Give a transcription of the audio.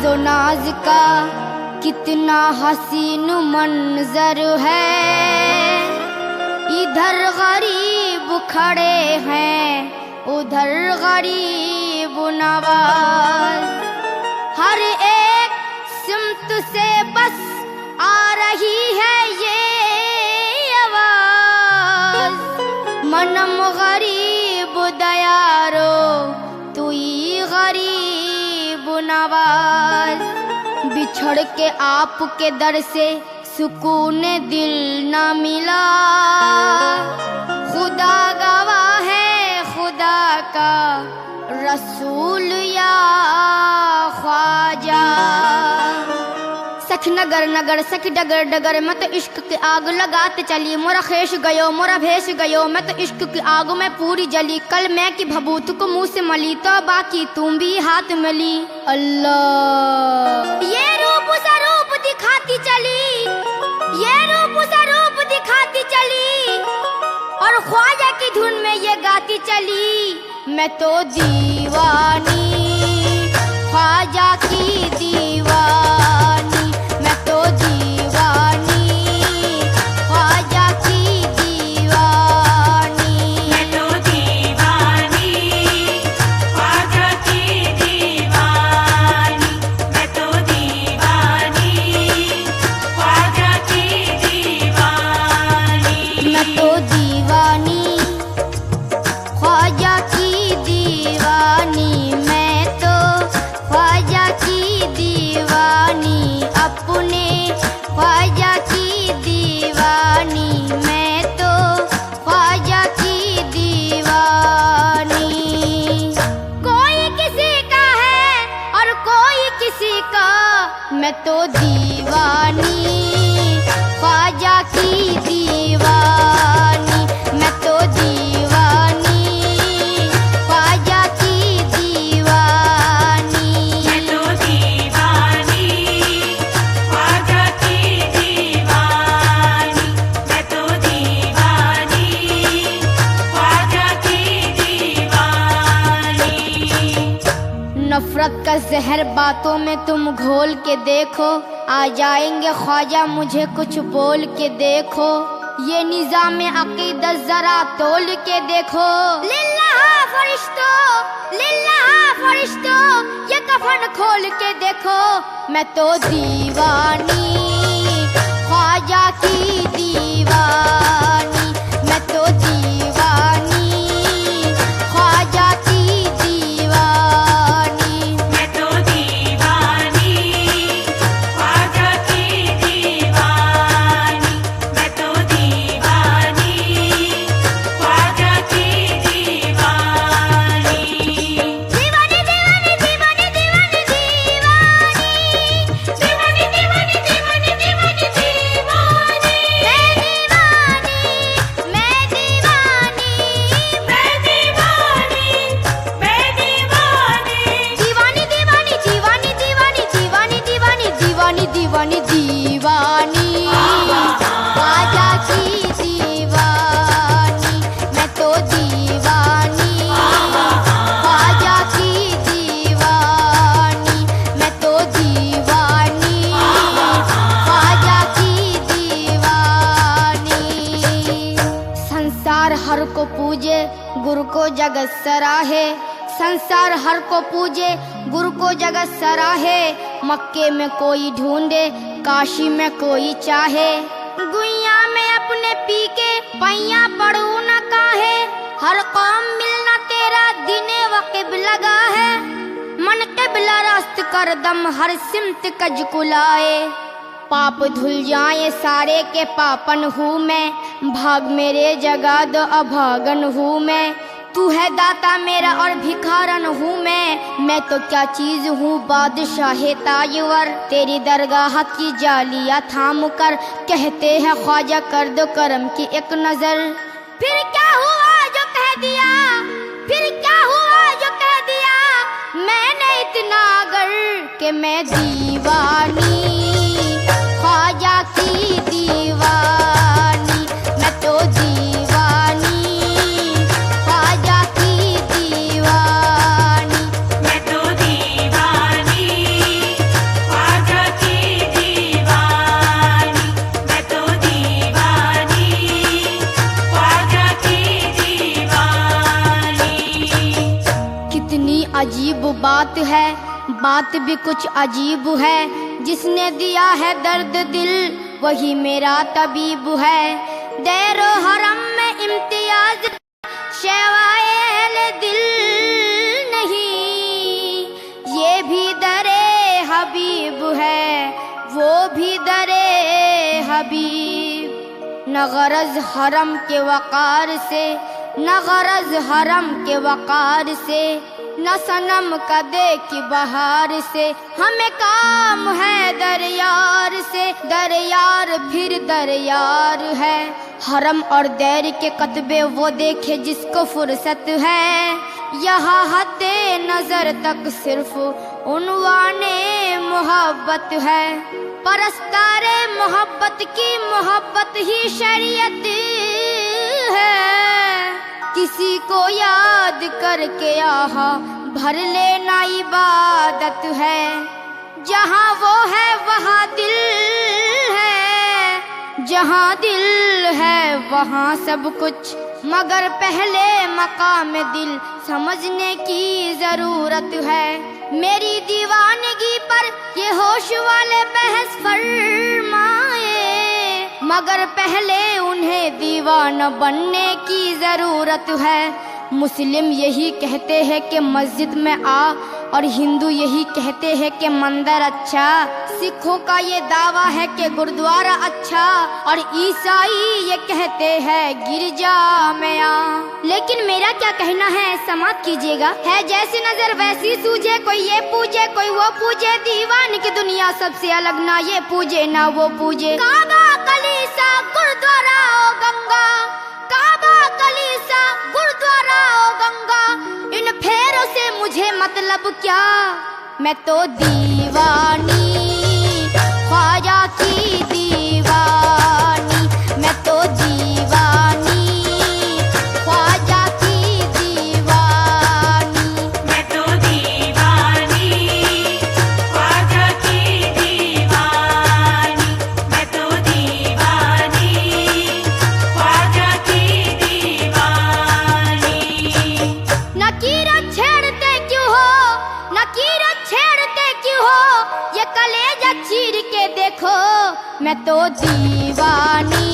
नाजो नाज का कितना हसीन मंजर है। इधर गरीब खड़े हैं, उधर गरीब नवाज। हर एक सिमत से बस आ रही है ये आवाज। मनम गरीब दयारो तुई गरीब नवाज। बिछड़ के आपके दर से सुकून दिल न मिला। खुदा गवाह है खुदा का रसूल या ख्वाजा। सख नगर नगर सख डगर डगर मैं तो इश्क की आग लगाते चली। मोरा खेश गयो मोरा भेष गयो, मैं तो इश्क की आग में पूरी जली। कल मैं की भभूत को मुंह से मली तो बाकी तुम भी हाथ मिली। अल्लाह ये रूप सा रूप दिखाती चली, ये रूप सा रूप दिखाती चली। और ख्वाजा की धुन में ये गाती चली। मैं तो दीवानी ख्वाजा की दीवानी। मैं तो दीवानी ख्वाजा की दीवानी। मैं तो दीवानी ख्वाजा की दीवानी। मैं तो दीवानी ख्वाजा की दीवानी। मैं तो दीवानी ख्वाजा की दीवानी। मैं तो ख्वाजा की दीवानी, अपने ख्वाजा की दीवानी। मैं तो ख्वाजा की दीवानी। कोई किसी का है और कोई किसी का, मैं तो दीवानी ख्वाजा की दीवानी। मैं तो दीवानी ख्वाजा की दीवानी। मैं तो दीवानी ख्वाजा की दीवानी। मैं तो दीवानी ख्वाजा की दीवानी। नफरत का जहर बातों में तुम घोल के देखो। आ जाएंगे ख्वाजा मुझे कुछ बोल के देखो। ये निज़ाम अकीदत जरा तोल के देखो। लिल्लाह फरिश्तो ये कफन खोल के देखो। मैं तो दीवानी ख्वाजा की दीवानी। मैं तो दीवानी ख्वाजा की दीवानी। मैं तो दीवानी ख्वाजा की दीवानी। मैं तो दीवानी ख्वाजा की दीवानी। दीवानी दीवानी दीवानी दीवानी दीवानी। दीवानी दीवानी दीवानी दीवानी दीवानी। मैं दीवानी मैं दीवानी मैं दीवानी। दीवानी दीवानी दीवानी दीवानी दीवानी दीवानी दीवानी दीवानी ख्वाजा की दीवानी। मैं तो दीवानी ख्वाजा की दीवानी। मैं तो दीवानी ख्वाजा की दीवानी। संसार हर को पूजे गुरु को जगत सराहे। संसार हर को पूजे गुरु को जगत सराहे। मक्के में कोई ढूंढे काशी में कोई चाहे। गुइया में अपने पी के पैया पड़ू न काहे। हर कौम मिलना तेरा दिने वक़िब लगा है। मन क़िबला रास्त कर दम हर सिमत कज कुलाए। पाप धुल जाए सारे के पापन हूँ मैं। भाग मेरे जगा दो अभागन हूँ मैं। तू है दाता मेरा और भिखारन हूँ मैं तो क्या चीज हूँ बादशाह ताजवर। तेरी दरगाह की जालियाँ थाम कर कहते हैं ख्वाजा कर दो करम की एक नजर। फिर क्या हुआ जो कह दिया, फिर क्या हुआ जो कह दिया मैंने इतना अगर कि मैं दीवानी ख्वाजा की दीवानी। मैं तो दीवानी ख्वाजा की दीवानी। मैं तो दीवानी कितनी अजीब बात है, बात भी कुछ अजीब है। जिसने दिया है दर्द दिल वही मेरा तबीब है। दैरो हरम में इम्तियाज शेवाए अहले दिल नहीं, ये भी दरे हबीब है, वो भी दरे हबीब। न गरज हरम के वकार से, न गरज हरम के वकार से, न सनम कदे की बहार से। हमें काम है दरयार से, दरयार फिर दरयार है। हरम और दैर के कतबे वो देखे जिसको फुर्सत है। यहाँ हद्दे नजर तक सिर्फ उन्वाने मोहब्बत है। परस्तारे मोहब्बत की मोहब्बत ही शरीयत है। किसी को याद करके आहा भर लेना इबादत है। जहाँ वो है वहाँ दिल है, जहाँ दिल है वहाँ सब कुछ। मगर पहले मकाम दिल समझने की जरूरत है। मेरी दीवानगी पर ये होश वाले बहस फरमाए, मगर पहले उन्हें दीवाना बनने की जरूरत है। मुस्लिम यही कहते हैं कि मस्जिद में आ, और हिंदू यही कहते हैं कि मंदिर अच्छा। सिखों का ये दावा है कि गुरुद्वारा अच्छा, और ईसाई ये कहते हैं गिरजा में आ। लेकिन मेरा क्या कहना है समाप्त कीजिएगा। है जैसी नजर वैसी सूझे, कोई ये पूजे कोई वो पूजे। दीवान की दुनिया सबसे अलग, ना ये पूजे ना वो पूजे। काबा कलीसा गुरुद्वारा ओ गंगा, काबा कलीसा गुरुद्वारा ओ गंगा। इन फेरों से मुझे मतलब क्या, मैं तो दीवानी ख्वाजा की दीवानी। मैं तो दीवानी ख्वाजा की दीवानी। मैं तो दीवानी ख्वाजा की दीवानी। मैं तो दीवानी ख्वाजा की दीवानी। नकीरत छेड़ते क्यों हो, नकीरत छेड़ते क्यों हो, ये कलेजा चीर के देखो। मैं तो दीवानी